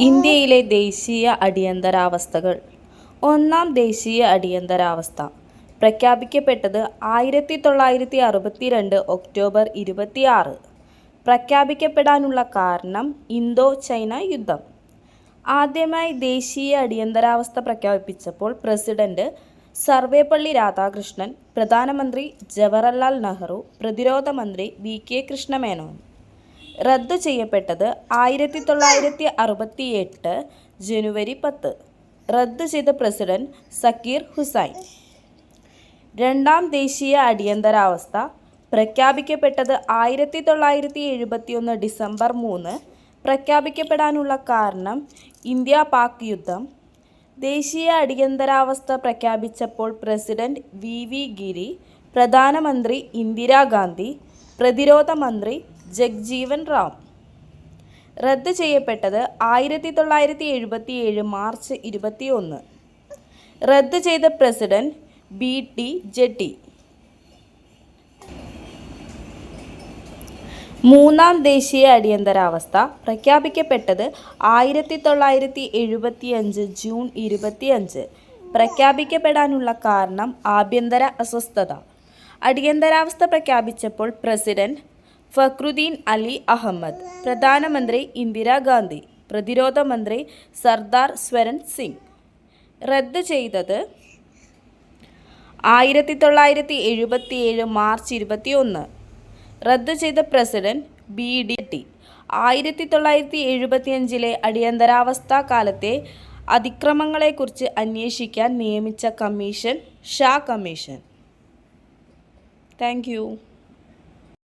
ഇന്ത്യയിലെ ദേശീയ അടിയന്തരാവസ്ഥകൾ. ഒന്നാം ദേശീയ അടിയന്തരാവസ്ഥ പ്രഖ്യാപിക്കപ്പെട്ടത് 1962 ഒക്ടോബർ 26. പ്രഖ്യാപിക്കപ്പെടാനുള്ള കാരണം ഇന്തോ ചൈന യുദ്ധം. ആദ്യമായി ദേശീയ അടിയന്തരാവസ്ഥ പ്രഖ്യാപിച്ചപ്പോൾ പ്രസിഡന്റ് സർവേപ്പള്ളി രാധാകൃഷ്ണൻ, പ്രധാനമന്ത്രി ജവഹർലാൽ നെഹ്റു, പ്രതിരോധ മന്ത്രി വി.കെ. കൃഷ്ണമേനോൻ. റദ്ദു ചെയ്യപ്പെട്ടത് 1968 ജനുവരി 10. റദ്ദു ചെയ്ത പ്രസിഡന്റ് സക്കീർ ഹുസൈൻ. രണ്ടാം ദേശീയ അടിയന്തരാവസ്ഥ പ്രഖ്യാപിക്കപ്പെട്ടത് 1971 ഡിസംബർ 3. പ്രഖ്യാപിക്കപ്പെടാനുള്ള കാരണം ഇന്ത്യ-പാക് യുദ്ധം. ദേശീയ അടിയന്തരാവസ്ഥ പ്രഖ്യാപിച്ചപ്പോൾ പ്രസിഡന്റ് വി. ഗിരി, പ്രധാനമന്ത്രി ഇന്ദിരാഗാന്ധി, പ്രതിരോധ മന്ത്രി ജഗ്ജീവൻ റാം. റദ്ദു ചെയ്യപ്പെട്ടത് 1977 മാർച്ച് 21. റദ്ദു ചെയ്ത പ്രസിഡന്റ് ബി.ടി. ജെട്ടി. മൂന്നാം ദേശീയ അടിയന്തരാവസ്ഥ പ്രഖ്യാപിക്കപ്പെട്ടത് 1975 ജൂൺ 25. പ്രഖ്യാപിക്കപ്പെടാനുള്ള കാരണം ആഭ്യന്തര അസ്വസ്ഥത. അടിയന്തരാവസ്ഥ പ്രഖ്യാപിച്ചപ്പോൾ പ്രസിഡന്റ് ഫക്രുദ്ദീൻ അലി അഹമ്മദ്, പ്രധാനമന്ത്രി ഇന്ദിരാഗാന്ധി, പ്രതിരോധ മന്ത്രി സർദാർ സ്വരൺ സിംഗ്. റദ്ദു ചെയ്തത് 1977 മാർച്ച് 21. റദ്ദു ചെയ്ത പ്രസിഡന്റ് ബി.ടി. 1975 അടിയന്തരാവസ്ഥാ കാലത്തെ അതിക്രമങ്ങളെക്കുറിച്ച് അന്വേഷിക്കാൻ നിയമിച്ച commission Shah commission. Thank you.